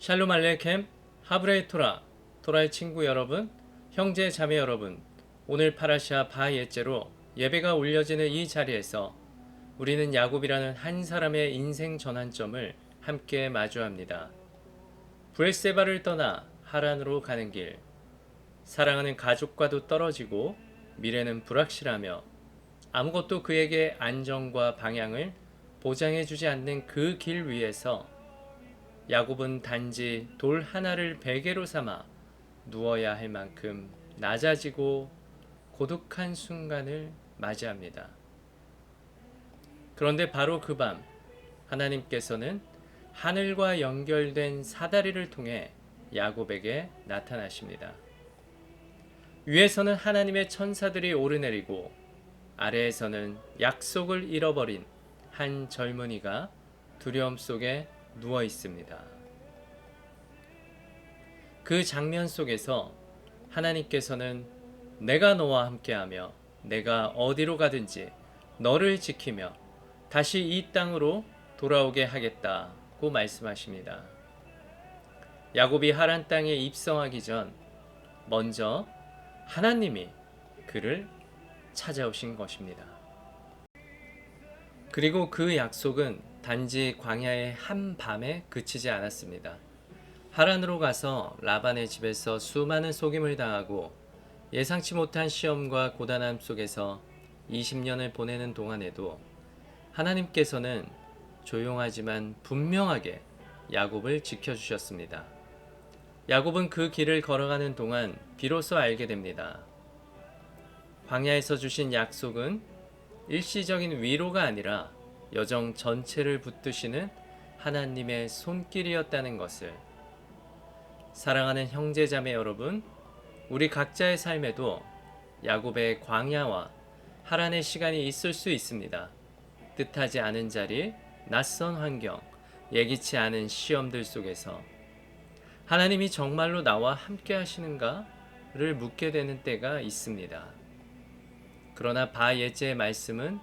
샬롬 알레켐 하브레이 토라, 토라의 친구 여러분, 형제 자매 여러분, 오늘 파라샤 바예제로 예배가 올려지는 이 자리에서 우리는 야곱이라는 한 사람의 인생 전환점을 함께 마주합니다. 브엘세바를 떠나 하란으로 가는 길, 사랑하는 가족과도 떨어지고 미래는 불확실하며 아무것도 그에게 안정과 방향을 보장해주지 않는 그 길 위에서 야곱은 단지 돌 하나를 베개로 삼아 누워야 할 만큼 낮아지고 고독한 순간을 맞이합니다. 그런데 바로 그 밤 하나님께서는 하늘과 연결된 사다리를 통해 야곱에게 나타나십니다. 위에서는 하나님의 천사들이 오르내리고 아래에서는 약속을 잃어버린 한 젊은이가 두려움 속에 누워 있습니다. 그 장면 속에서 하나님께서는 내가 너와 함께하며 내가 어디로 가든지 너를 지키며 다시 이 땅으로 돌아오게 하겠다고 말씀하십니다. 야곱이 하란 땅에 입성하기 전 먼저 하나님이 그를 찾아오신 것입니다. 그리고 그 약속은 단지 광야의 한 밤에 그치지 않았습니다. 하란으로 가서 라반의 집에서 수많은 속임을 당하고 예상치 못한 시험과 고단함 속에서 20년을 보내는 동안에도 하나님께서는 조용하지만 분명하게 야곱을 지켜주셨습니다. 야곱은 그 길을 걸어가는 동안 비로소 알게 됩니다. 광야에서 주신 약속은 일시적인 위로가 아니라 여정 전체를 붙드시는 하나님의 손길이었다는 것을. 사랑하는 형제자매 여러분, 우리 각자의 삶에도 야곱의 광야와 하란의 시간이 있을 수 있습니다. 뜻하지 않은 자리, 낯선 환경, 예기치 않은 시험들 속에서 하나님이 정말로 나와 함께 하시는가를 묻게 되는 때가 있습니다. 그러나 바예제의 말씀은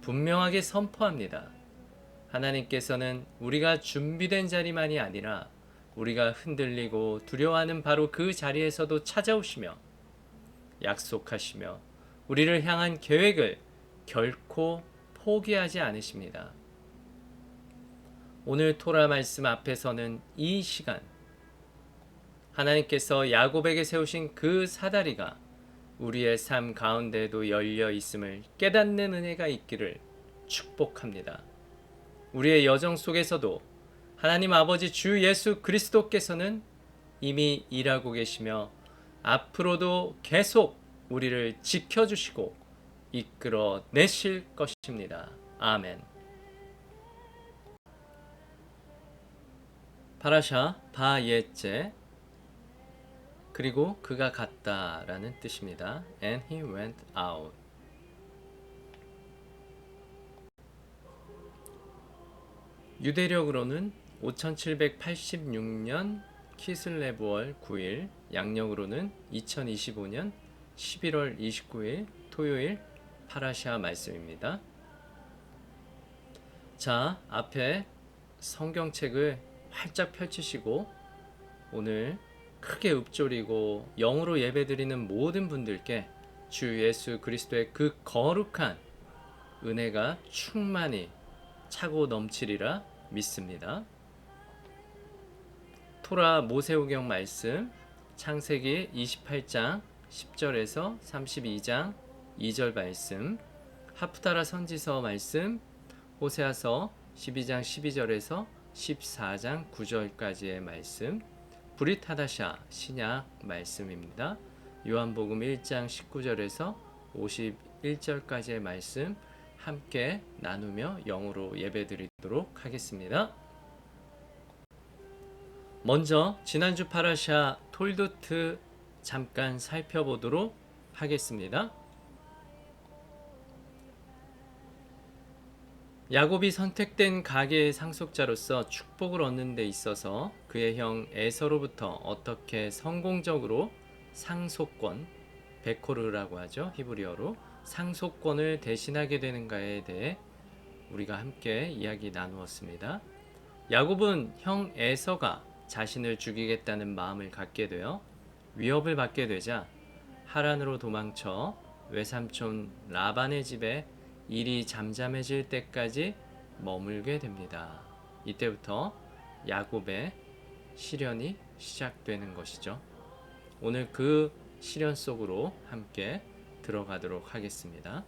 분명하게 선포합니다. 하나님께서는 우리가 준비된 자리만이 아니라 우리가 흔들리고 두려워하는 바로 그 자리에서도 찾아오시며 약속하시며 우리를 향한 계획을 결코 포기하지 않으십니다. 오늘 토라 말씀 앞에서는 이 시간 하나님께서 야곱에게 세우신 그 사다리가 우리의 삶 가운데에도 열려 있음을 깨닫는 은혜가 있기를 축복합니다. 우리의 여정 속에서도 하나님 아버지 주 예수 그리스도께서는 이미 일하고 계시며 앞으로도 계속 우리를 지켜주시고 이끌어 내실 것입니다. 아멘. 파라샤 바예제, 그리고 그가 갔다라는 뜻입니다. And he went out. 유대력으로는 5786년 키슬레브월 9일, 양력으로는 2025년 11월 29일 토요일 파라샤 말씀입니다. 자, 앞에 성경책을 활짝 펼치시고 오늘 크게 읊조리고 영으로 예배드리는 모든 분들께 주 예수 그리스도의 그 거룩한 은혜가 충만히 차고 넘치리라 믿습니다. 토라 모세오경 말씀, 창세기 28장 10절에서 32장 2절 말씀, 하프타라 선지서 말씀, 호세아서 12장 12절에서 14장 9절까지의 말씀, 브릿하다샤 신약 말씀입니다. 요한복음 1장 19절에서 51절까지의 말씀 함께 나누며 영으로 예배드리도록 하겠습니다. 먼저 지난주 파라샤 톨도트 잠깐 살펴보도록 하겠습니다. 야곱이 선택된 가계의 상속자로서 축복을 얻는 데 있어서 그의 형 에서로부터 어떻게 성공적으로 상속권, 베코르라고 하죠, 히브리어로 상속권을 대신하게 되는가에 대해 우리가 함께 이야기 나누었습니다. 야곱은 형 에서가 자신을 죽이겠다는 마음을 갖게 되어 위협을 받게 되자 하란으로 도망쳐 외삼촌 라반의 집에 일이 잠잠해질 때까지 머물게 됩니다. 이때부터 야곱의 시련이 시작되는 것이죠. 오늘 그 시련 속으로 함께 들어가도록 하겠습니다.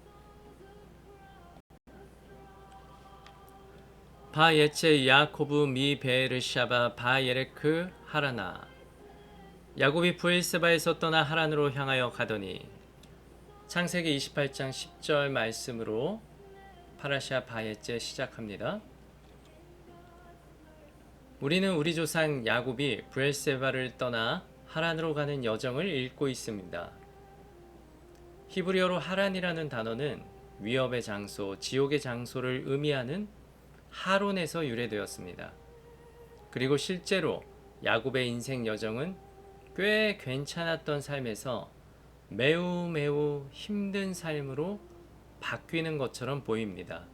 바예체 야코브 미 베르샤바 바예레크 하라나. 야곱이 브엘세바에서 떠나 하란으로 향하여 가더니. 창세기 28장 10절 말씀으로 파라샤 바예체 시작합니다. 우리는 우리 조상 야곱이 브엘세바를 떠나 하란으로 가는 여정을 읽고 있습니다. 히브리어로 하란이라는 단어는 위협의 장소, 지옥의 장소를 의미하는 하론에서 유래되었습니다. 그리고 실제로 야곱의 인생 여정은 꽤 괜찮았던 삶에서 매우 힘든 삶으로 바뀌는 것처럼 보입니다.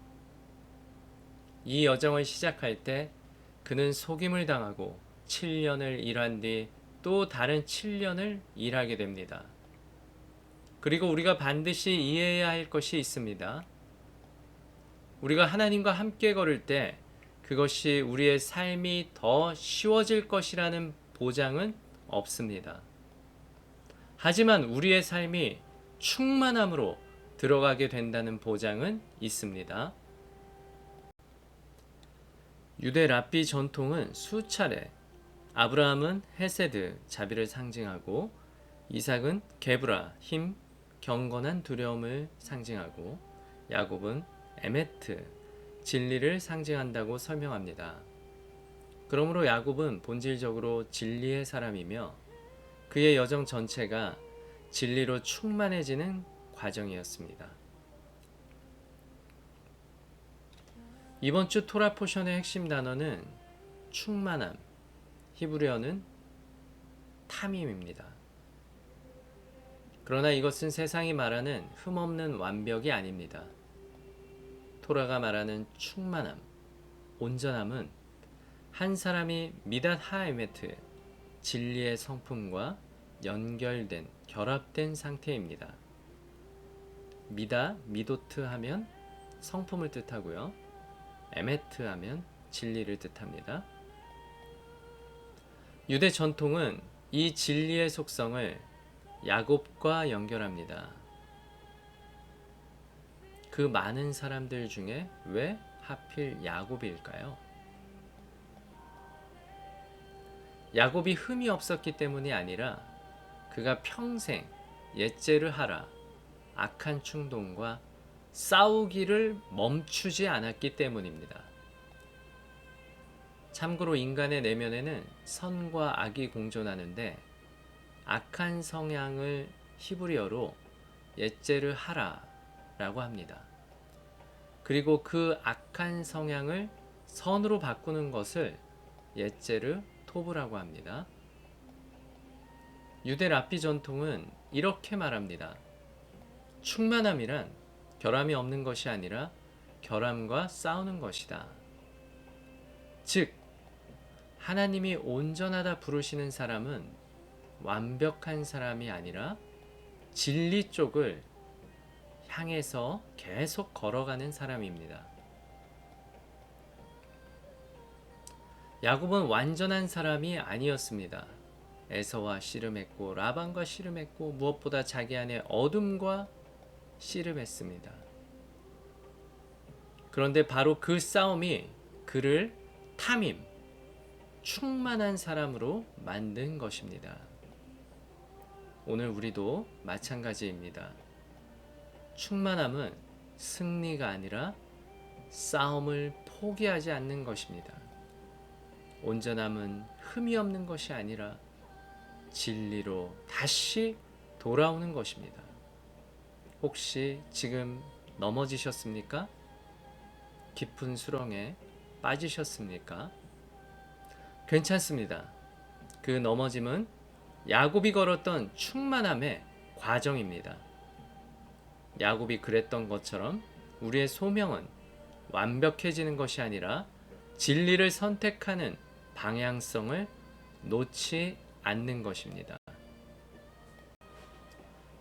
이 여정을 시작할 때 그는 속임을 당하고 7년을 일한 뒤 또 다른 7년을 일하게 됩니다. 그리고 우리가 반드시 이해해야 할 것이 있습니다. 우리가 하나님과 함께 걸을 때 그것이 우리의 삶이 더 쉬워질 것이라는 보장은 없습니다. 하지만 우리의 삶이 충만함으로 들어가게 된다는 보장은 있습니다. 유대 랍비 전통은 수차례 아브라함은 헤세드, 자비를 상징하고 이삭은 게브라, 힘, 경건한 두려움을 상징하고 야곱은 에메트, 진리를 상징한다고 설명합니다. 그러므로 야곱은 본질적으로 진리의 사람이며 그의 여정 전체가 진리로 충만해지는 과정이었습니다. 이번 주 토라 포션의 핵심 단어는 충만함, 히브리어는 탐임입니다. 그러나 이것은 세상이 말하는 흠없는 완벽이 아닙니다. 토라가 말하는 충만함, 온전함은 한 사람이 미닷 하에메트, 진리의 성품과 연결된, 결합된 상태입니다. 미다, 미도트 하면 성품을 뜻하고요. 에메트 하면 진리를 뜻합니다. 유대 전통은 이 진리의 속성을 야곱과 연결합니다. 그 많은 사람들 중에 왜 하필 야곱일까요? 야곱이 흠이 없었기 때문이 아니라 그가 평생 옛죄를 하라, 악한 충동과 싸우기를 멈추지 않았기 때문입니다. 참고로 인간의 내면에는 선과 악이 공존하는데 악한 성향을 히브리어로 옛죄를 하라 라고 합니다. 그리고 그 악한 성향을 선으로 바꾸는 것을 옛죄르 토브라고 합니다. 유대 랍비 전통은 이렇게 말합니다. 충만함이란 결함이 없는 것이 아니라 결함과 싸우는 것이다. 즉, 하나님이 온전하다 부르시는 사람은 완벽한 사람이 아니라 진리 쪽을 향해서 계속 걸어가는 사람입니다. 야곱은 완전한 사람이 아니었습니다. 에서와 씨름했고 라반과 씨름했고 무엇보다 자기 안에 어둠과 씨름했습니다. 그런데 바로 그 싸움이 그를 탐임, 충만한 사람으로 만든 것입니다. 오늘 우리도 마찬가지입니다. 충만함은 승리가 아니라 싸움을 포기하지 않는 것입니다. 온전함은 흠이 없는 것이 아니라 진리로 다시 돌아오는 것입니다. 혹시 지금 넘어지셨습니까? 깊은 수렁에 빠지셨습니까? 괜찮습니다. 그 넘어짐은 야곱이 걸었던 충만함의 과정입니다. 야곱이 그랬던 것처럼 우리의 소명은 완벽해지는 것이 아니라 진리를 선택하는 방향성을 놓지 않는 것입니다.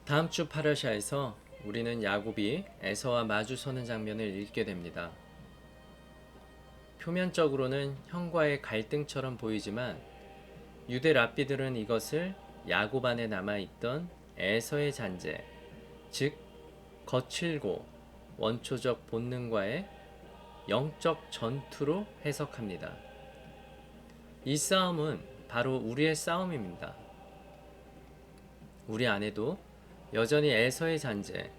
다음 주 파라샤에서 우리는 야곱이 에서와 마주서는 장면을 읽게 됩니다. 표면적으로는 형과의 갈등처럼 보이지만 유대 랍비들은 이것을 야곱 안에 남아있던 에서의 잔재, 즉 거칠고 원초적 본능과의 영적 전투로 해석합니다. 이 싸움은 바로 우리의 싸움입니다. 우리 안에도 여전히 에서의 잔재,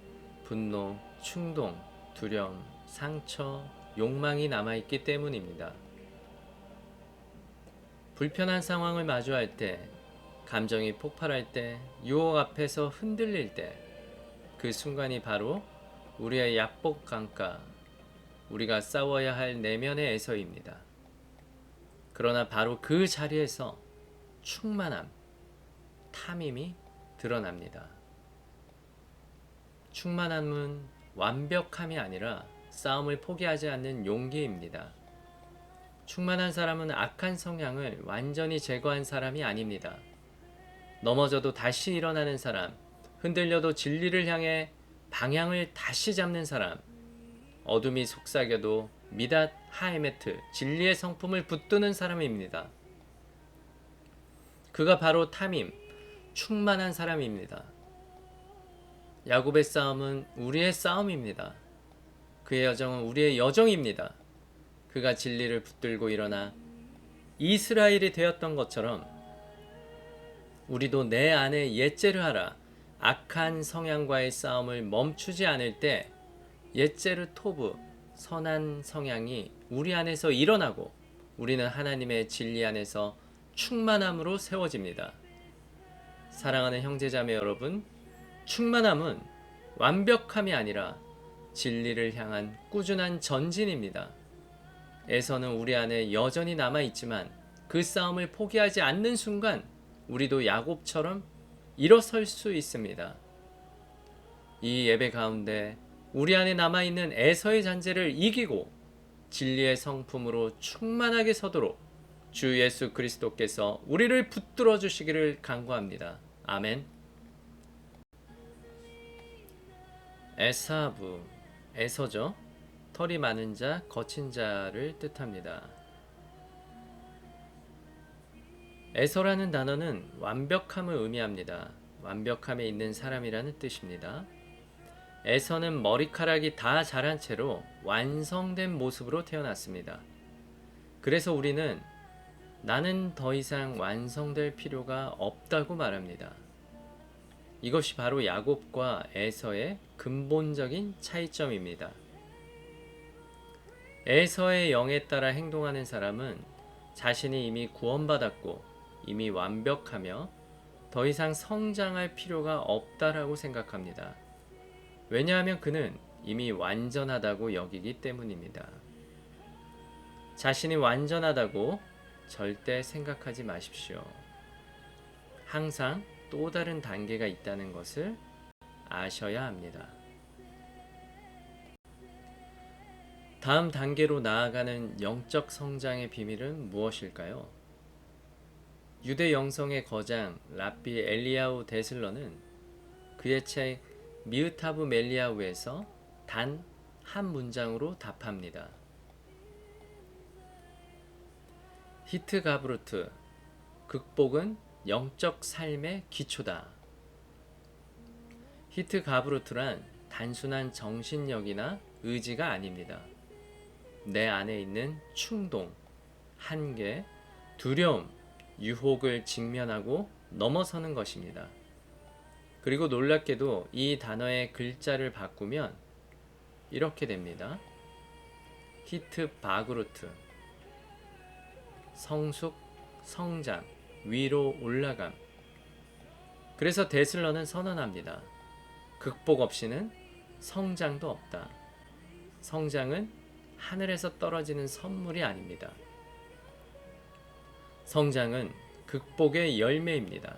분노, 충동, 두려움, 상처, 욕망이 남아있기 때문입니다. 불편한 상황을 마주할 때, 감정이 폭발할 때, 유혹 앞에서 흔들릴 때, 그 순간이 바로 우리의 약복 강가, 우리가 싸워야 할 내면의 에서입니다. 그러나 바로 그 자리에서 충만함, 탐임이 드러납니다. 충만함은 완벽함이 아니라 싸움을 포기하지 않는 용기입니다. 충만한 사람은 악한 성향을 완전히 제거한 사람이 아닙니다. 넘어져도 다시 일어나는 사람, 흔들려도 진리를 향해 방향을 다시 잡는 사람, 어둠이 속삭여도 미닷 하에메트, 진리의 성품을 붙드는 사람입니다. 그가 바로 탐임, 충만한 사람입니다. 야곱의 싸움은 우리의 싸움입니다. 그의 여정은 우리의 여정입니다. 그가 진리를 붙들고 일어나 이스라엘이 되었던 것처럼 우리도 내 안에 옛죄를 하라. 악한 성향과의 싸움을 멈추지 않을 때 옛죄르 토브, 선한 성향이 우리 안에서 일어나고 우리는 하나님의 진리 안에서 충만함으로 세워집니다. 사랑하는 형제자매 여러분, 충만함은 완벽함이 아니라 진리를 향한 꾸준한 전진입니다. 에서는 우리 안에 여전히 남아있지만 그 싸움을 포기하지 않는 순간 우리도 야곱처럼 일어설 수 있습니다. 이 예배 가운데 우리 안에 남아있는 에서의 잔재를 이기고 진리의 성품으로 충만하게 서도록 주 예수 그리스도께서 우리를 붙들어 주시기를 간구합니다. 아멘. 에사부, 에서죠. 털이 많은 자, 거친 자를 뜻합니다. 에서라는 단어는 완벽함을 의미합니다. 완벽함에 있는 사람이라는 뜻입니다. 에서는 머리카락이 다 자란 채로 완성된 모습으로 태어났습니다. 그래서 우리는 나는 더 이상 완성될 필요가 없다고 말합니다. 이것이 바로 야곱과 에서의 근본적인 차이점입니다. 에서의 영에 따라 행동하는 사람은 자신이 이미 구원받았고 이미 완벽하며 더 이상 성장할 필요가 없다라고 생각합니다. 왜냐하면 그는 이미 완전하다고 여기기 때문입니다. 자신이 완전하다고 절대 생각하지 마십시오. 항상 또 다른 단계가 있다는 것을 아셔야 합니다. 다음 단계로 나아가는 영적 성장의 비밀은 무엇일까요? 유대 영성의 거장 랍비 엘리야후 데슬러는 그의 책 미으타브 멜리야후에서 단 한 문장으로 답합니다. 히트 가브루트, 극복은 영적 삶의 기초다. 히트 가브루트란 단순한 정신력이나 의지가 아닙니다. 내 안에 있는 충동, 한계, 두려움, 유혹을 직면하고 넘어서는 것입니다. 그리고 놀랍게도 이 단어의 글자를 바꾸면 이렇게 됩니다. 히트 바그루트, 성숙, 성장, 위로 올라감. 그래서 데슬러는 선언합니다. 극복 없이는 성장도 없다. 성장은 하늘에서 떨어지는 선물이 아닙니다. 성장은 극복의 열매입니다.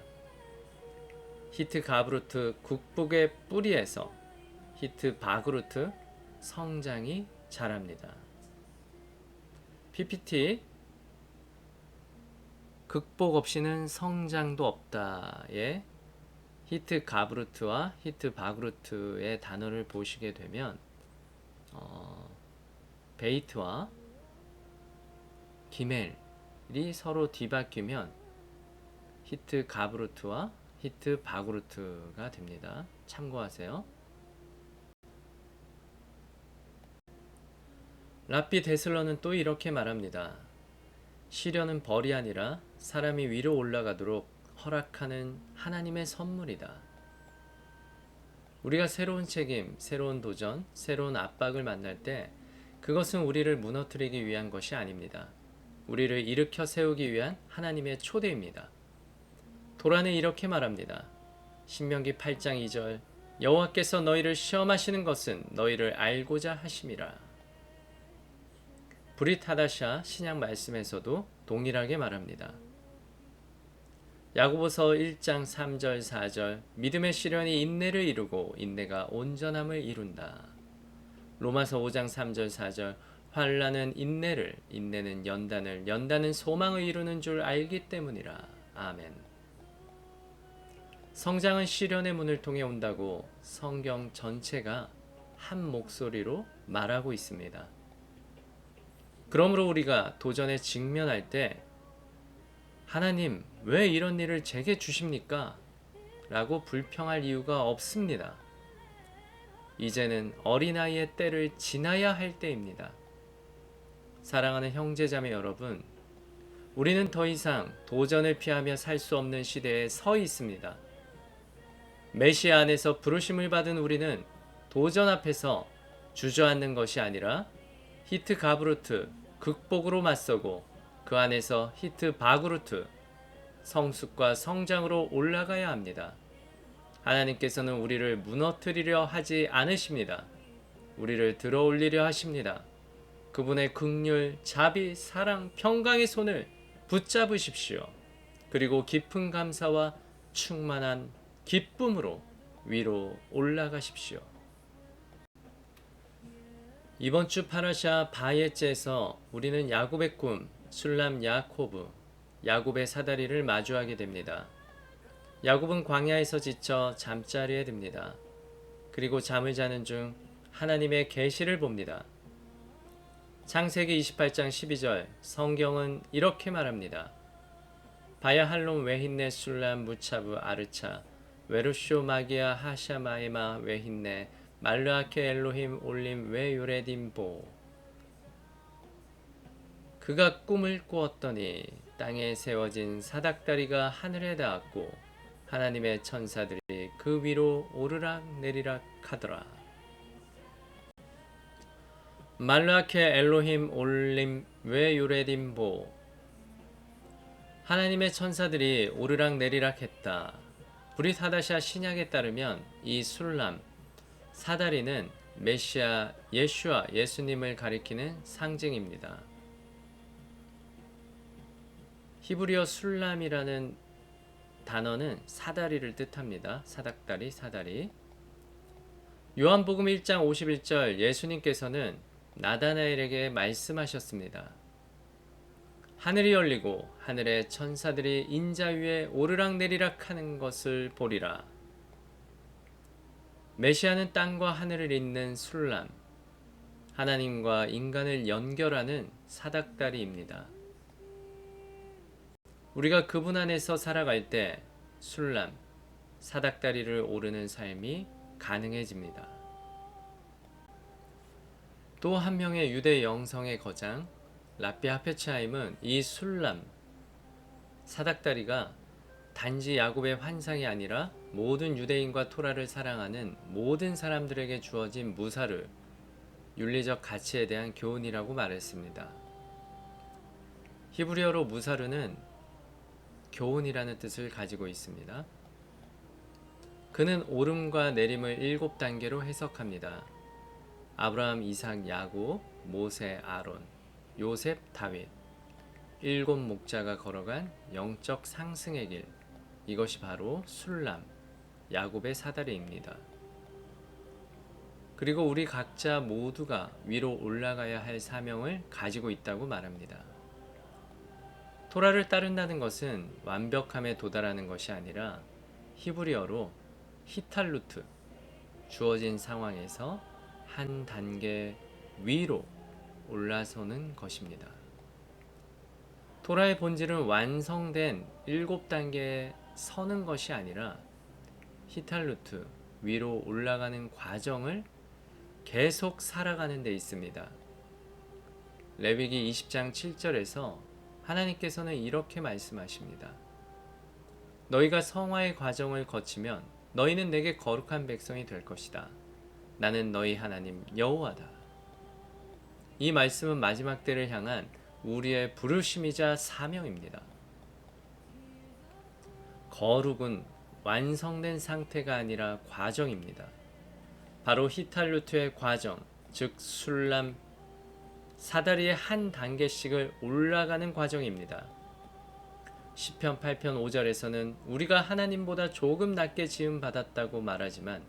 히트 가브루트 극복의 뿌리에서 히트 바그루트 성장이 자랍니다. PPT 극복 없이는 성장도 없다의 히트 가브루트와 히트 바그루트의 단어를 보시게 되면 베이트와 기멜이 서로 뒤바뀌면 히트 가브루트와 히트 바그루트가 됩니다. 참고하세요. 랍비 데슬러는 또 이렇게 말합니다. 시련은 벌이 아니라 사람이 위로 올라가도록 허락하는 하나님의 선물이다. 우리가 새로운 책임, 새로운 도전, 새로운 압박을 만날 때 그것은 우리를 무너뜨리기 위한 것이 아닙니다. 우리를 일으켜 세우기 위한 하나님의 초대입니다. 도란은 이렇게 말합니다. 신명기 8장 2절 여호와께서 너희를 시험하시는 것은 너희를 알고자 하심이라. 브릿 하다샤 신약 말씀에서도 동일하게 말합니다. 야고보서 1장 3절 4절 믿음의 시련이 인내를 이루고 인내가 온전함을 이룬다. 로마서 5장 3절 4절 환난은 인내를 인내는 연단을 연단은 소망을 이루는 줄 알기 때문이라. 아멘. 성장은 시련의 문을 통해 온다고 성경 전체가 한 목소리로 말하고 있습니다. 그러므로 우리가 도전에 직면할 때 하나님 왜 이런 일을 제게 주십니까? 라고 불평할 이유가 없습니다. 이제는 어린아이의 때를 지나야 할 때입니다. 사랑하는 형제자매 여러분, 우리는 더 이상 도전을 피하며 살 수 없는 시대에 서 있습니다. 메시아 안에서 부르심을 받은 우리는 도전 앞에서 주저앉는 것이 아니라 히트 가브루트, 극복으로 맞서고 그 안에서 히트 바그루트, 성숙과 성장으로 올라가야 합니다. 하나님께서는 우리를 무너뜨리려 하지 않으십니다. 우리를 들어올리려 하십니다. 그분의 긍휼, 자비, 사랑, 평강의 손을 붙잡으십시오. 그리고 깊은 감사와 충만한 기쁨으로 위로 올라가십시오. 이번 주 파라샤 바예째에서 우리는 야곱의 꿈, 술람 야코브, 야곱의 사다리를 마주하게 됩니다. 야곱은 광야에서 지쳐 잠자리에 듭니다. 그리고 잠을 자는 중 하나님의 계시를 봅니다. 창세기 28장 12절 성경은 이렇게 말합니다. 바야 할롬 외힌네 술람 무차브 아르차 외루쇼 마기야 하샤마에마 외힌네 말르아케 엘로힘 올림 외유레딤보. 그가 꿈을 꾸었더니 땅에 세워진 사닥다리가 하늘에 닿았고 하나님의 천사들이 그 위로 오르락 내리락 하더라. 말르아케 엘로힘 올림 외유레딤보. 하나님의 천사들이 오르락 내리락 했다. 브릿 하다샤 신약에 따르면 이 술람, 사다리는 메시아 예슈아 예수님을 가리키는 상징입니다. 히브리어 술람이라는 단어는 사다리를 뜻합니다. 사닥다리, 사다리. 요한복음 1장 51절 예수님께서는 나다나엘에게 말씀하셨습니다. 하늘이 열리고 하늘의 천사들이 인자 위에 오르락내리락 하는 것을 보리라. 메시아는 땅과 하늘을 잇는 술람, 하나님과 인간을 연결하는 사닥다리입니다. 우리가 그분 안에서 살아갈 때 술람, 사닥다리를 오르는 삶이 가능해집니다. 또 한 명의 유대 영성의 거장 라비 하페츠하임은 이 술람, 사닥다리가 단지 야곱의 환상이 아니라 모든 유대인과 토라를 사랑하는 모든 사람들에게 주어진 무사르, 윤리적 가치에 대한 교훈이라고 말했습니다. 히브리어로 무사르는 교훈이라는 뜻을 가지고 있습니다. 그는 오름과 내림을 7단계로 해석합니다. 아브라함, 이삭, 야곱, 모세, 아론, 요셉, 다윗, 7 목자가 걸어간 영적 상승의 길, 이것이 바로 술람, 야곱의 사다리입니다. 그리고 우리 각자 모두가 위로 올라가야 할 사명을 가지고 있다고 말합니다. 토라를 따른다는 것은 완벽함에 도달하는 것이 아니라 히브리어로 히탈루트, 주어진 상황에서 한 단계 위로 올라서는 것입니다. 토라의 본질은 완성된 7단계에 서는 것이 아니라 히탈루트, 위로 올라가는 과정을 계속 살아가는 데 있습니다. 레위기 20장 7절에서 하나님께서는 이렇게 말씀하십니다. 너희가 성화의 과정을 거치면 너희는 내게 거룩한 백성이 될 것이다. 나는 너희 하나님 여호와다. 이 말씀은 마지막 때를 향한 우리의 부르심이자 사명입니다. 거룩은 완성된 상태가 아니라 과정입니다. 바로 히탈루트의 과정, 즉 술람, 사다리의 한 단계씩을 올라가는 과정입니다. 시편 8편 5절에서는 우리가 하나님보다 조금 낮게 지음 받았다고 말하지만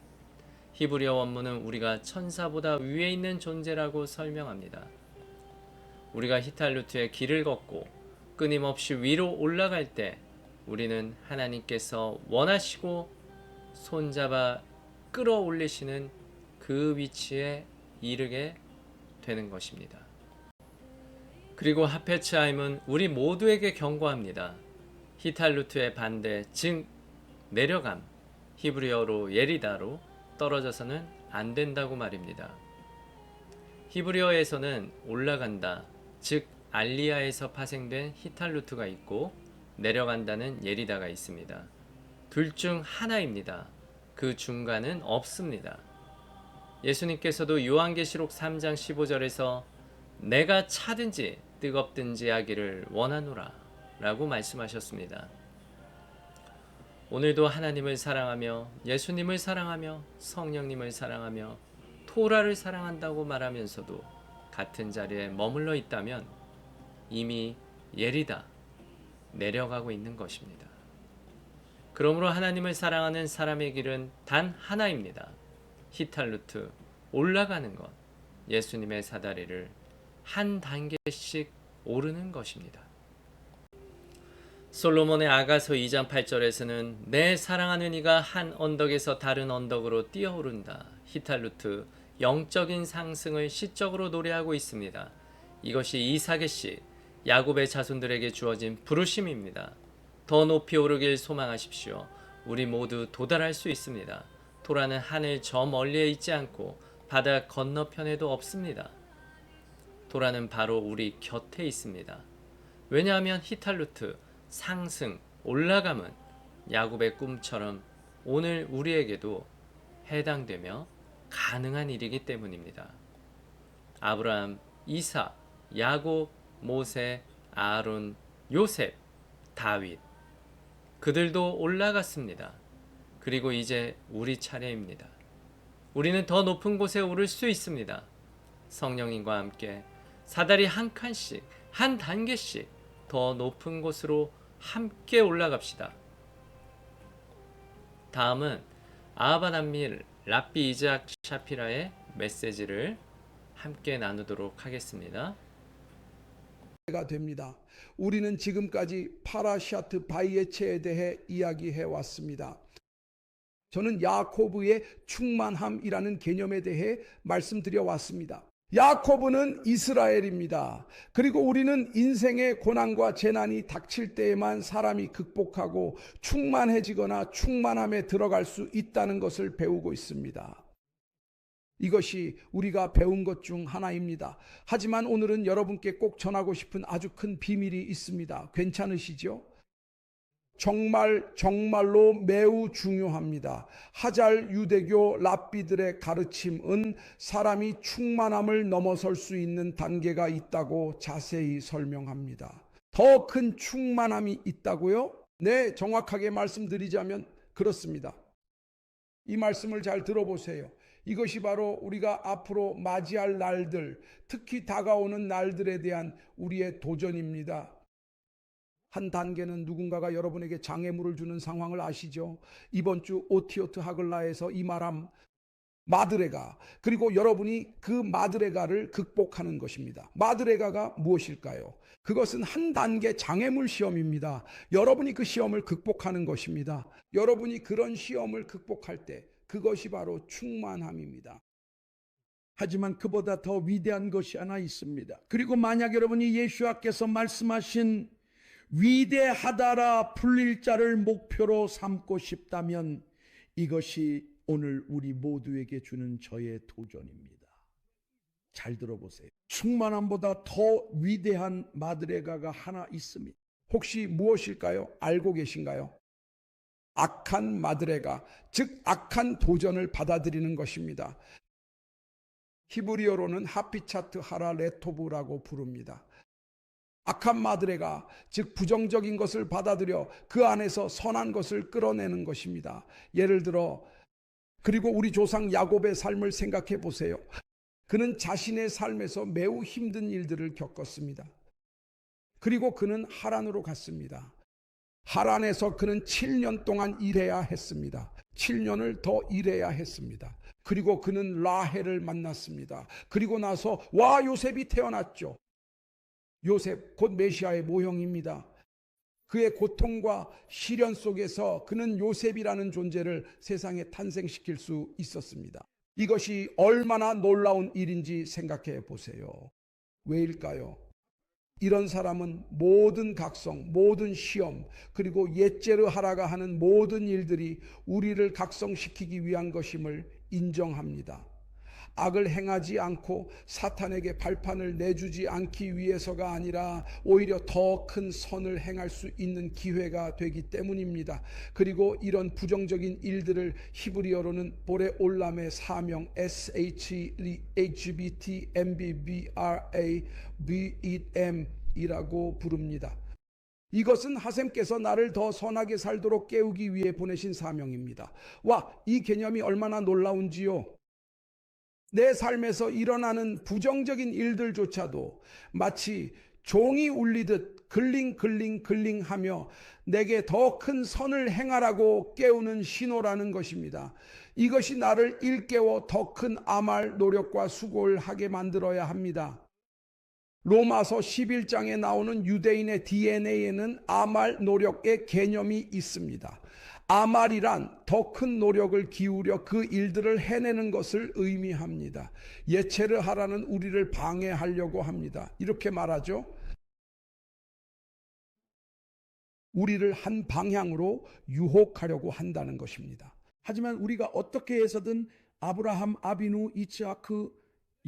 히브리어 원문은 우리가 천사보다 위에 있는 존재라고 설명합니다. 우리가 히탈루트의 길을 걷고 끊임없이 위로 올라갈 때 우리는 하나님께서 원하시고 손잡아 끌어올리시는 그 위치에 이르게 되는 것입니다. 그리고 하페츠하임은 우리 모두에게 경고합니다. 히탈루트의 반대, 즉 내려감, 히브리어로 예리다로 떨어져서는 안 된다고 말입니다. 히브리어에서는 올라간다, 즉 알리야에서 파생된 히탈루트가 있고 내려간다는 예리다가 있습니다. 둘 중 하나입니다. 그 중간은 없습니다. 예수님께서도 요한계시록 3장 15절에서 내가 차든지 뜨겁든지 하기를 원하노라 라고 말씀하셨습니다. 오늘도 하나님을 사랑하며 예수님을 사랑하며 성령님을 사랑하며 토라를 사랑한다고 말하면서도 같은 자리에 머물러 있다면 이미 예리다, 내려가고 있는 것입니다. 그러므로 하나님을 사랑하는 사람의 길은 단 하나입니다. 히탈루트, 올라가는 것, 예수님의 사다리를 한 단계씩 오르는 것입니다. 솔로몬의 아가서 2장 8절에서는 내 사랑하는 이가 한 언덕에서 다른 언덕으로 뛰어오른다. 히탈루트, 영적인 상승을 시적으로 노래하고 있습니다. 이것이 이삭의 씨, 야곱의 자손들에게 주어진 부르심입니다. 더 높이 오르길 소망하십시오. 우리 모두 도달할 수 있습니다. 토라는 하늘 저 멀리에 있지 않고 바다 건너편에도 없습니다. 토라는 바로 우리 곁에 있습니다. 왜냐하면 히탈루트, 상승, 올라감은 야곱의 꿈처럼 오늘 우리에게도 해당되며 가능한 일이기 때문입니다. 아브라함, 이삭, 야곱, 모세, 아론, 요셉, 다윗, 그들도 올라갔습니다. 그리고 이제 우리 차례입니다. 우리는 더 높은 곳에 오를 수 있습니다. 성령님과 함께 사다리 한 칸씩, 한 단계씩 더 높은 곳으로 함께 올라갑시다. 다음은 아하바남밀 랍비 이즈악 샤피라의 메시지를 함께 나누도록 하겠습니다. 가 됩니다. 우리는 지금까지 파라샤트 바이에체에 대해 이야기해 왔습니다. 저는 야코브의 충만함이라는 개념에 대해 말씀드려 왔습니다. 야코브는 이스라엘입니다. 그리고 우리는 인생의 고난과 재난이 닥칠 때에만 사람이 극복하고 충만해지거나 충만함에 들어갈 수 있다는 것을 배우고 있습니다. 이것이 우리가 배운 것 중 하나입니다. 하지만 오늘은 여러분께 꼭 전하고 싶은 아주 큰 비밀이 있습니다. 괜찮으시죠? 정말로 매우 중요합니다. 하잘 유대교 랍비들의 가르침은 사람이 충만함을 넘어설 수 있는 단계가 있다고 자세히 설명합니다. 더 큰 충만함이 있다고요? 네, 정확하게 말씀드리자면 그렇습니다. 이 말씀을 잘 들어보세요. 이것이 바로 우리가 앞으로 맞이할 날들, 특히 다가오는 날들에 대한 우리의 도전입니다. 한 단계는 누군가가 여러분에게 장애물을 주는 상황을 아시죠? 이번 주 오티오트 하글라에서 이 말함, 마드레가, 그리고 여러분이 그 마드레가를 극복하는 것입니다. 마드레가가 무엇일까요? 그것은 한 단계 장애물 시험입니다. 여러분이 그 시험을 극복하는 것입니다. 여러분이 그런 시험을 극복할 때 그것이 바로 충만함입니다. 하지만 그보다 더 위대한 것이 하나 있습니다. 그리고 만약 여러분이 예수님께서 말씀하신 위대하다라 불릴 자를 목표로 삼고 싶다면 이것이 오늘 우리 모두에게 주는 저의 도전입니다. 잘 들어보세요. 충만함보다 더 위대한 마드레가가 하나 있습니다. 혹시 무엇일까요? 알고 계신가요? 악한 마드레가, 즉 악한 도전을 받아들이는 것입니다. 히브리어로는 하피차트 하라 레토브라고 부릅니다. 악한 마드레가, 즉 부정적인 것을 받아들여 그 안에서 선한 것을 끌어내는 것입니다. 예를 들어, 그리고 우리 조상 야곱의 삶을 생각해 보세요. 그는 자신의 삶에서 매우 힘든 일들을 겪었습니다. 그리고 그는 하란으로 갔습니다. 하란에서 그는 7년 동안 일해야 했습니다. 7년을 더 일해야 했습니다. 그리고 그는 라헬을 만났습니다. 그리고 나서 요셉이 태어났죠. 요셉 곧 메시아의 모형입니다. 그의 고통과 시련 속에서 그는 요셉이라는 존재를 세상에 탄생시킬 수 있었습니다. 이것이 얼마나 놀라운 일인지 생각해 보세요. 왜일까요? 이런 사람은 모든 각성, 모든 시험, 그리고 옛제로 하라가 하는 모든 일들이 우리를 각성시키기 위한 것임을 인정합니다. 악을 행하지 않고 사탄에게 발판을 내주지 않기 위해서가 아니라 오히려 더 큰 선을 행할 수 있는 기회가 되기 때문입니다. 그리고 이런 부정적인 일들을 히브리어로는 보레올람의 사명 SHBTMBBRABEM 이라고 부릅니다. 이것은 하샘께서 나를 더 선하게 살도록 깨우기 위해 보내신 사명입니다. 이 개념이 얼마나 놀라운지요. 내 삶에서 일어나는 부정적인 일들조차도 마치 종이 울리듯 글링글링글링 하며 내게 더 큰 선을 행하라고 깨우는 신호라는 것입니다. 이것이 나를 일깨워 더 큰 아말 노력과 수고를 하게 만들어야 합니다. 로마서 11장에 나오는 유대인의 DNA에는 아말 노력의 개념이 있습니다. 아말이란 더 큰 노력을 기울여 그 일들을 해내는 것을 의미합니다. 예체를 하라는 우리를 방해하려고 합니다. 이렇게 말하죠. 우리를 한 방향으로 유혹하려고 한다는 것입니다. 하지만 우리가 어떻게 해서든 아브라함, 아비누, 이츠하크,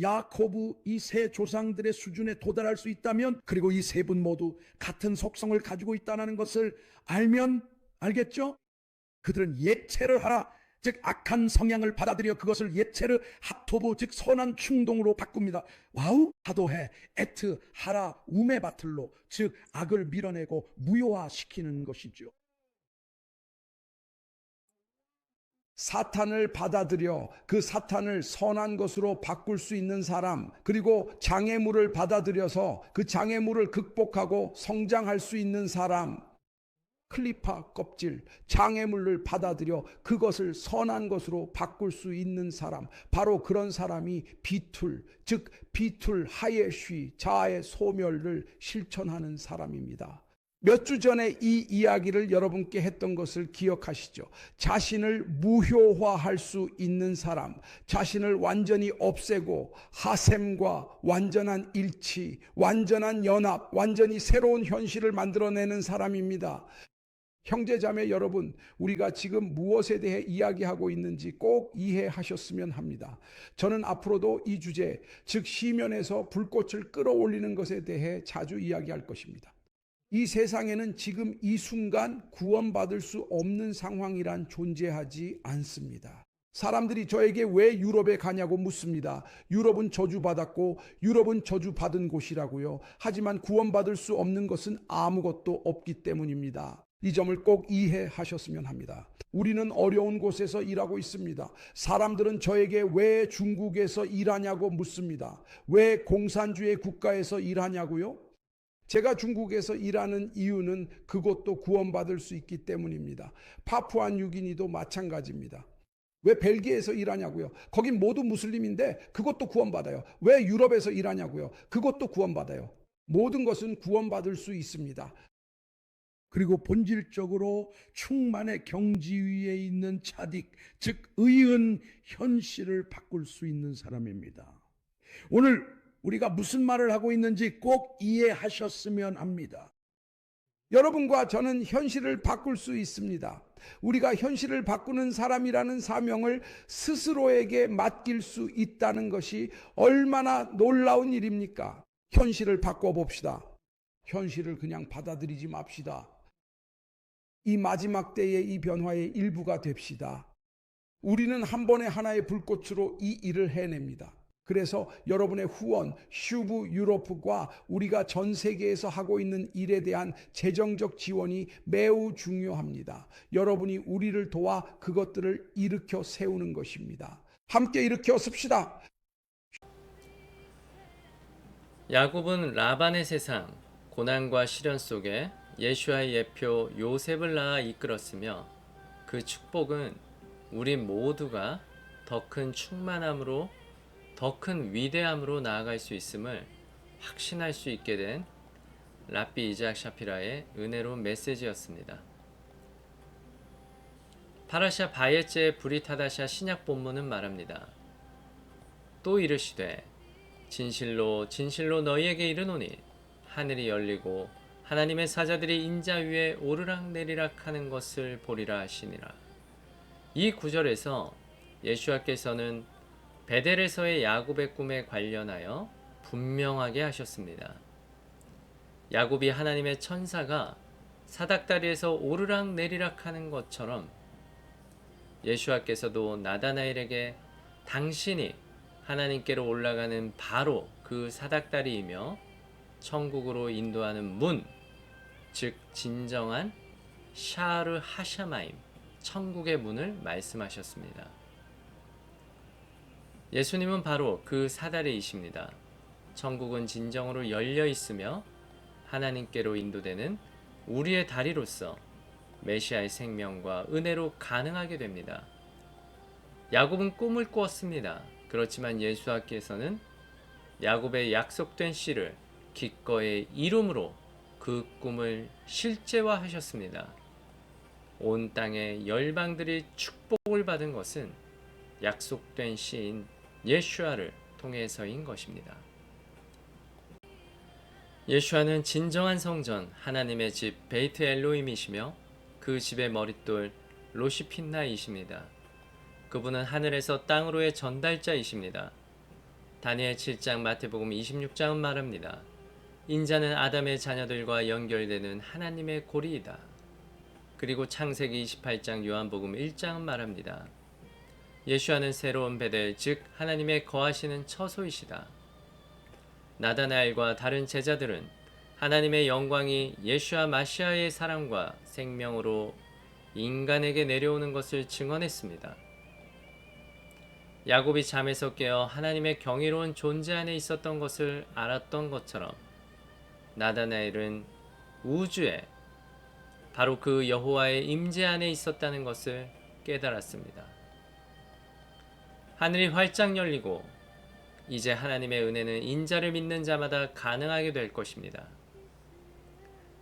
야코브 이 세 조상들의 수준에 도달할 수 있다면, 그리고 이 세 분 모두 같은 속성을 가지고 있다는 것을 알면 알겠죠? 그들은 예체를 하라, 즉 악한 성향을 받아들여 그것을 예체르 하토브, 즉 선한 충동으로 바꿉니다. 사도해 에트 하라 우메 바틀로, 즉 악을 밀어내고 무효화시키는 것이죠. 사탄을 받아들여 그 사탄을 선한 것으로 바꿀 수 있는 사람, 그리고 장애물을 받아들여서 그 장애물을 극복하고 성장할 수 있는 사람, 클리파 껍질, 장애물을 받아들여 그것을 선한 것으로 바꿀 수 있는 사람, 바로 그런 사람이 비툴, 즉 비툴 하예쉬, 자아의 소멸을 실천하는 사람입니다. 몇 주 전에 이 이야기를 여러분께 했던 것을 기억하시죠? 자신을 무효화할 수 있는 사람, 자신을 완전히 없애고 하셈과 완전한 일치, 완전한 연합, 완전히 새로운 현실을 만들어내는 사람입니다. 형제자매 여러분, 우리가 지금 무엇에 대해 이야기하고 있는지 꼭 이해하셨으면 합니다. 저는 앞으로도 이 주제, 즉 시면에서 불꽃을 끌어올리는 것에 대해 자주 이야기할 것입니다. 이 세상에는 지금 이 순간 구원받을 수 없는 상황이란 존재하지 않습니다. 사람들이 저에게 왜 유럽에 가냐고 묻습니다. 유럽은 저주받았고 유럽은 저주받은 곳이라고요. 하지만 구원받을 수 없는 것은 아무것도 없기 때문입니다. 이 점을 꼭 이해하셨으면 합니다. 우리는 어려운 곳에서 일하고 있습니다. 사람들은 저에게 왜 중국에서 일하냐고 묻습니다. 왜 공산주의 국가에서 일하냐고요? 제가 중국에서 일하는 이유는 그곳도 구원받을 수 있기 때문입니다. 파푸아 뉴기니도 마찬가지입니다. 왜 벨기에에서 일하냐고요? 거긴 모두 무슬림인데 그것도 구원받아요. 왜 유럽에서 일하냐고요? 그것도 구원받아요. 모든 것은 구원받을 수 있습니다. 그리고 본질적으로 충만의 경지 위에 있는 차딕, 즉 의은 현실을 바꿀 수 있는 사람입니다. 오늘 우리가 무슨 말을 하고 있는지 꼭 이해하셨으면 합니다. 여러분과 저는 현실을 바꿀 수 있습니다. 우리가 현실을 바꾸는 사람이라는 사명을 스스로에게 맡길 수 있다는 것이 얼마나 놀라운 일입니까? 현실을 바꿔봅시다. 현실을 그냥 받아들이지 맙시다. 이 마지막 때의 이 변화의 일부가 됩시다. 우리는 한 번에 하나의 불꽃으로 이 일을 해냅니다. 그래서 여러분의 후원, 슈브 유로프과 우리가 전 세계에서 하고 있는 일에 대한 재정적 지원이 매우 중요합니다. 여러분이 우리를 도와 그것들을 일으켜 세우는 것입니다. 함께 일으켜 섭시다. 야곱은 라반의 세상, 고난과 시련 속에 예수와의 예표 요셉을 낳아 이끌었으며 그 축복은 우리 모두가 더 큰 충만함으로 더 큰 위대함으로 나아갈 수 있음을 확신할 수 있게 된 랍비 이삭 샤피라의 은혜로운 메시지였습니다. 파라샤 바예제 브리타다샤 신약 본문은 말합니다. 또 이르시되 진실로 진실로 너희에게 이르노니 하늘이 열리고 하나님의 사자들이 인자 위에 오르락내리락 하는 것을 보리라 하시니라. 이 구절에서 예수와께서는 베델에서의 야곱의 꿈에 관련하여 분명하게 하셨습니다. 야곱이 하나님의 천사가 사닥다리에서 오르락내리락 하는 것처럼 예수와께서도 나다나엘에게 당신이 하나님께로 올라가는 바로 그 사닥다리이며 천국으로 인도하는 문, 즉 진정한 샤르 하샤마임, 천국의 문을 말씀하셨습니다. 예수님은 바로 그 사다리이십니다. 천국은 진정으로 열려 있으며 하나님께로 인도되는 우리의 다리로서 메시아의 생명과 은혜로 가능하게 됩니다. 야곱은 꿈을 꾸었습니다. 그렇지만 예수께서는 야곱의 약속된 씨를 기꺼이 이름으로 그 꿈을 실제화하셨습니다. 온 땅의 열방들이 축복을 받은 것은 약속된 씨인 예수아를 통해서인 것입니다. 예수아는 진정한 성전, 하나님의 집 베이트 엘로힘이시며 그 집의 머릿돌 로시핀나이십니다. 그분은 하늘에서 땅으로의 전달자이십니다. 다니엘 7장, 마태복음 26장은 말합니다. 인자는 아담의 자녀들과 연결되는 하나님의 고리이다. 그리고 창세기 28장, 요한복음 1장은 말합니다. 예수아는 새로운 베델, 즉 하나님의 거하시는 처소이시다. 나다나엘과 다른 제자들은 하나님의 영광이 예수아 마시아의 사랑과 생명으로 인간에게 내려오는 것을 증언했습니다. 야곱이 잠에서 깨어 하나님의 경이로운 존재 안에 있었던 것을 알았던 것처럼 나다나엘은 우주에 바로 그 여호와의 임재 안에 있었다는 것을 깨달았습니다. 하늘이 활짝 열리고 이제 하나님의 은혜는 인자를 믿는 자마다 가능하게 될 것입니다.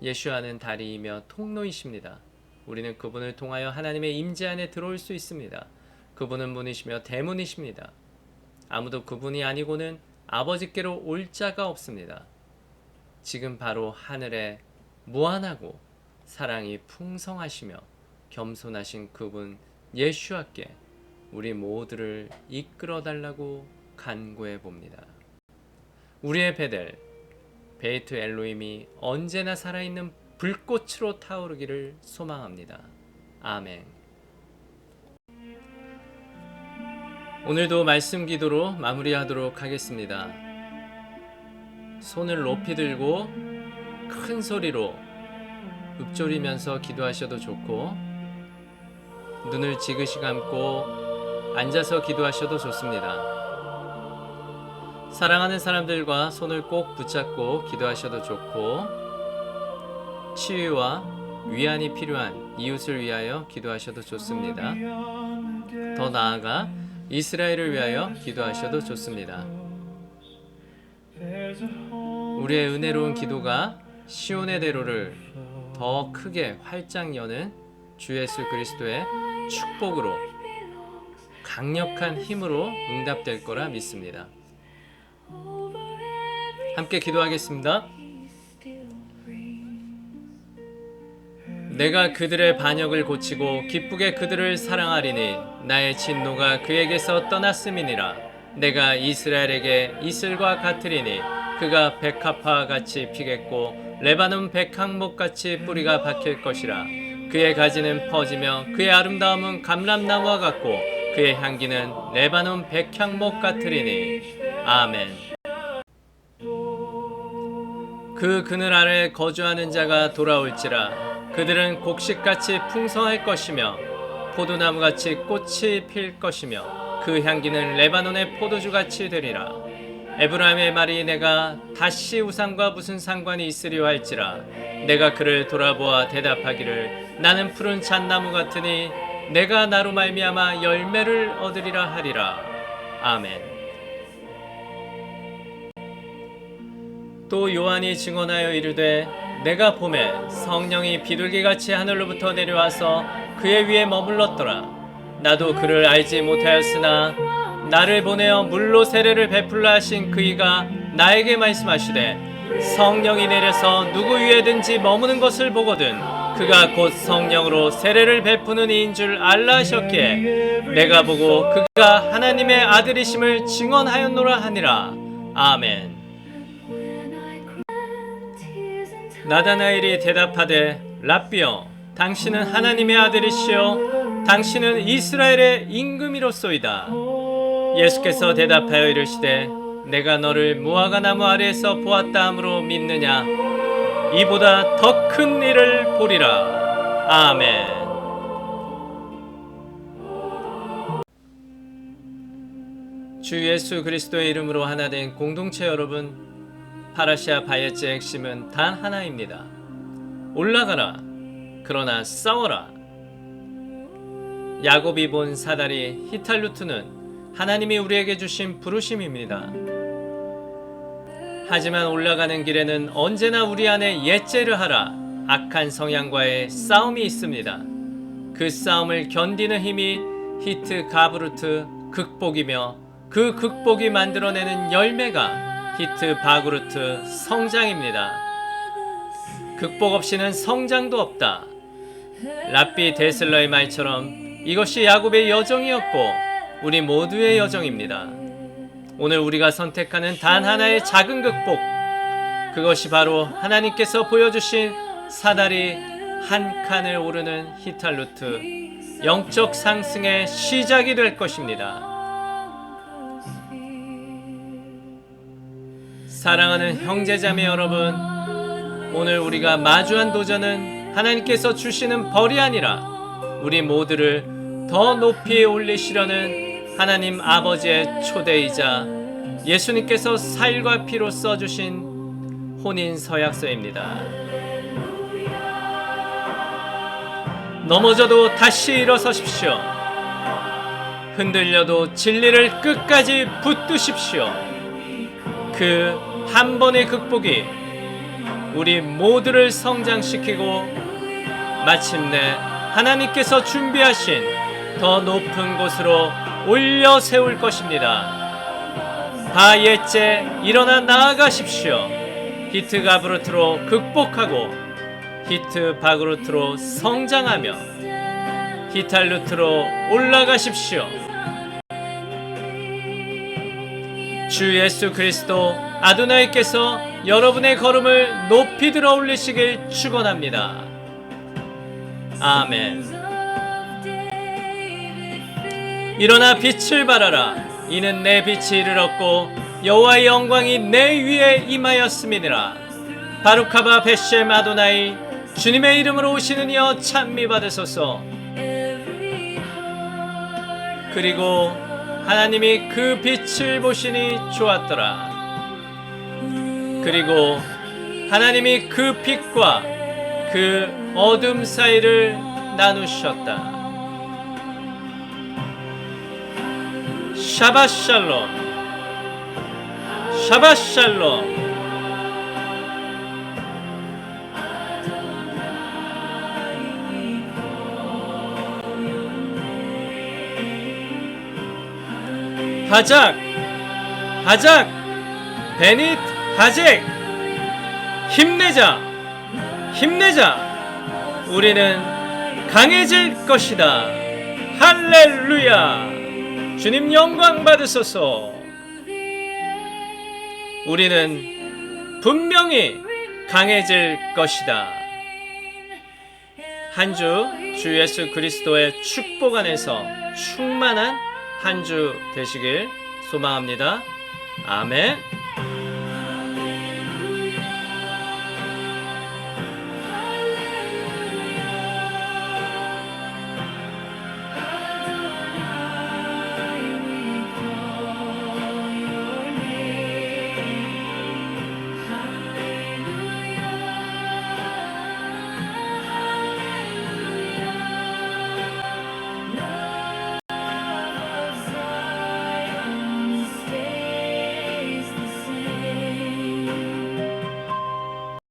예수아는 다리이며 통로이십니다. 우리는 그분을 통하여 하나님의 임재 안에 들어올 수 있습니다. 그분은 문이시며 대문이십니다. 아무도 그분이 아니고는 아버지께로 올 자가 없습니다. 지금 바로 하늘에 무한하고 사랑이 풍성하시며 겸손하신 그분 예수아께 우리 모두를 이끌어 달라고 간구해 봅니다. 우리의 베델, 베이트 엘로힘이 언제나 살아있는 불꽃으로 타오르기를 소망합니다. 아멘. 오늘도 말씀 기도로 마무리하도록 하겠습니다. 손을 높이 들고 큰 소리로 읊조리면서 기도하셔도 좋고 눈을 지그시 감고 앉아서 기도하셔도 좋습니다. 사랑하는 사람들과 손을 꼭 붙잡고 기도하셔도 좋고 치유와 위안이 필요한 이웃을 위하여 기도하셔도 좋습니다. 더 나아가 이스라엘을 위하여 기도하셔도 좋습니다. 우리의 은혜로운 기도가 시온의 대로를 더 크게 활짝 여는 주 예수 그리스도의 축복으로 강력한 힘으로 응답될 거라 믿습니다. 함께 기도하겠습니다. 내가 그들의 반역을 고치고 기쁘게 그들을 사랑하리니 나의 진노가 그에게서 떠났음이니라. 내가 이스라엘에게 이슬과 같으리니 그가 백합화와 같이 피겠고 레바논 백항목 같이 뿌리가 박힐 것이라. 그의 가지는 퍼지며 그의 아름다움은 감람나무와 같고 그의 향기는 레바논 백향목 같으리니. 아멘. 그 그늘 아래 거주하는 자가 돌아올지라. 그들은 곡식같이 풍성할 것이며 포도나무같이 꽃이 필 것이며 그 향기는 레바논의 포도주같이 되리라. 에브라임의 말이 내가 다시 우상과 무슨 상관이 있으려 할지라. 내가 그를 돌아보아 대답하기를 나는 푸른 잣나무 같으니 내가 나로 말미암아 열매를 얻으리라 하리라. 아멘. 또 요한이 증언하여 이르되 내가 보매 성령이 비둘기같이 하늘로부터 내려와서 그의 위에 머물렀더라. 나도 그를 알지 못하였으나 나를 보내어 물로 세례를 베풀라 하신 그이가 나에게 말씀하시되 성령이 내려서 누구 위에든지 머무는 것을 보거든 그가 곧 성령으로 세례를 베푸는 이인 줄 알라 하셨기에 내가 보고 그가 하나님의 아들이심을 증언하였노라 하니라. 아멘. 나다나엘이 대답하되 랍비여 당신은 하나님의 아들이시요 당신은 이스라엘의 임금이로소이다. 예수께서 대답하여 이르시되 내가 너를 무화과 나무 아래에서 보았다 함으로 믿느냐. 이보다 더 큰 일을 보리라. 아멘. 주 예수 그리스도의 이름으로 하나된 공동체 여러분, 파라시아 바예츠의 핵심은 단 하나입니다. 올라가라. 그러나 싸워라. 야곱이 본 사다리 히탈루트는 하나님이 우리에게 주신 부르심입니다. 하지만 올라가는 길에는 언제나 우리 안에 옛죄를 하라 악한 성향과의 싸움이 있습니다. 그 싸움을 견디는 힘이 히트 가브루트 극복이며 그 극복이 만들어내는 열매가 히트 바그루트 성장입니다. 극복 없이는 성장도 없다. 랍비 데슬러의 말처럼 이것이 야곱의 여정이었고 우리 모두의 여정입니다. 오늘 우리가 선택하는 단 하나의 작은 극복, 그것이 바로 하나님께서 보여주신 사다리 한 칸을 오르는 히탈루트, 영적 상승의 시작이 될 것입니다. 사랑하는 형제자매 여러분, 오늘 우리가 마주한 도전은 하나님께서 주시는 벌이 아니라 우리 모두를 더 높이 올리시려는 하나님 아버지의 초대이자 예수님께서 살과 피로 써주신 혼인 서약서입니다. 넘어져도 다시 일어서십시오. 흔들려도 진리를 끝까지 붙드십시오. 그 한 번의 극복이 우리 모두를 성장시키고 마침내 하나님께서 준비하신 더 높은 곳으로 올려 세울 것입니다. 바예째 일어나 나아가십시오. 히트 가브루트로 극복하고 히트 바그루트로 성장하며 히탈루트로 올라가십시오. 주 예수 그리스도 아도나이께서 여러분의 걸음을 높이 들어 올리시길 축원합니다. 아멘. 일어나 빛을 발하라. 이는 내 빛이 이르렀고 여호와의 영광이 내 위에 임하였음이니라. 바루카바 베셈 아도나이, 주님의 이름으로 오시는 이여 찬미 받으소서. 그리고 하나님이 그 빛을 보시니 좋았더라. 그리고 하나님이 그 빛과 그 어둠 사이를 나누셨다. 샤bat 샬롬. 샤bat 샬롬. 하작, 하작, 베닛 하젝. 힘내자, 힘내자. 우리는 강해질 것이다. 할렐루야. 주님 영광 받으소서. 우리는 분명히 강해질 것이다. 한 주 주 예수 그리스도의 축복 안에서 충만한 한 주 되시길 소망합니다. 아멘.